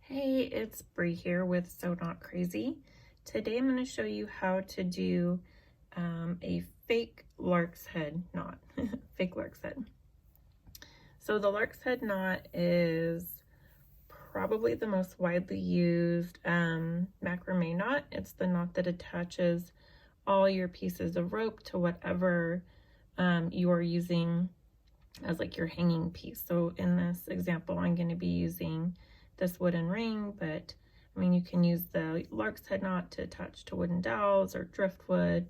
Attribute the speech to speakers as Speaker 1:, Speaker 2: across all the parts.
Speaker 1: Hey, it's Bree here with So Not Crazy. Today I'm going to show you how to do a fake lark's head knot. Fake lark's head. So the lark's head knot is probably the most widely used macrame knot. It's the knot that attaches all your pieces of rope to whatever you are using as like your hanging piece. So in this example, I'm going to be using this wooden ring, but I mean, you can use the lark's head knot to attach to wooden dowels or driftwood,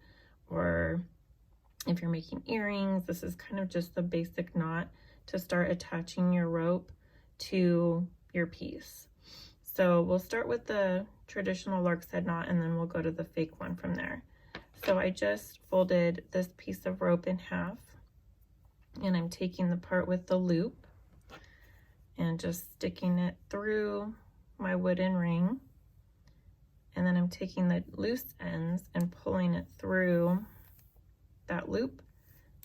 Speaker 1: or if you're making earrings, this is kind of just the basic knot to start attaching your rope to your piece. So we'll start with the traditional lark's head knot and then we'll go to the fake one from there. So I just folded this piece of rope in half, and I'm taking the part with the loop and just sticking it through my wooden ring, and then I'm taking the loose ends and pulling it through that loop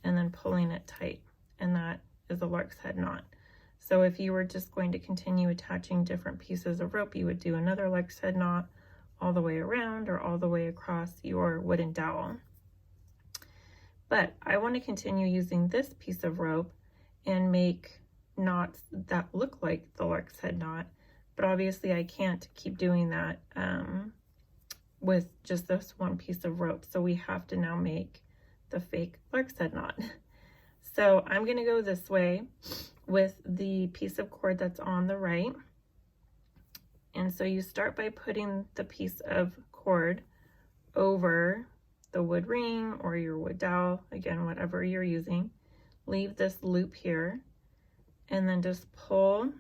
Speaker 1: and then pulling it tight, and that is a lark's head knot. So if you were just going to continue attaching different pieces of rope, you would do another lark's head knot all the way around or all the way across your wooden dowel. But I want to continue using this piece of rope and make knots that look like the lark's head knot, but obviously I can't keep doing that with just this one piece of rope. So we have to now make the fake lark's head knot. So I'm going to go this way with the piece of cord that's on the right. And so you start by putting the piece of cord over the wood ring or your wood dowel, again, whatever you're using. Leave this loop here and then just pull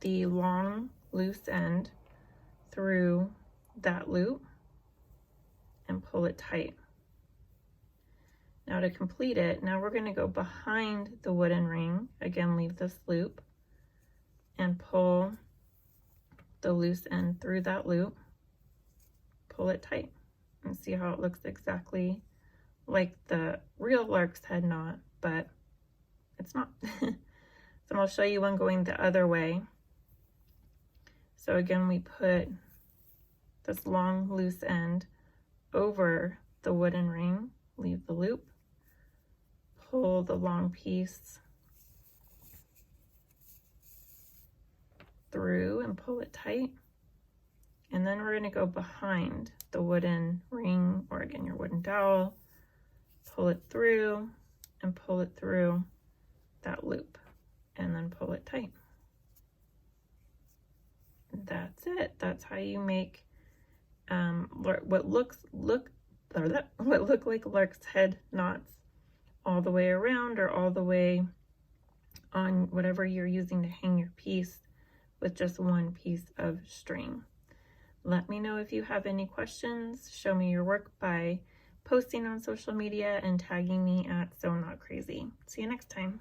Speaker 1: the long loose end through that loop and pull it tight. Now to complete it, now we're going to go behind the wooden ring. Again, leave this loop and pull the loose end through that loop, pull it tight, and see how it looks exactly like the real lark's head knot, but it's not. So I'll show you one going the other way. So again, we put this long loose end over the wooden ring, leave the loop, pull the long piece through and pull it tight. And then we're going to go behind the wooden ring, or again, your wooden dowel, pull it through and pull it through that loop and then pull it tight. That's it. That's how you make what look like lark's head knots all the way around or all the way on whatever you're using to hang your piece with just one piece of string. Let me know if you have any questions. Show me your work by posting on social media and tagging me at So Not Crazy. See you next time.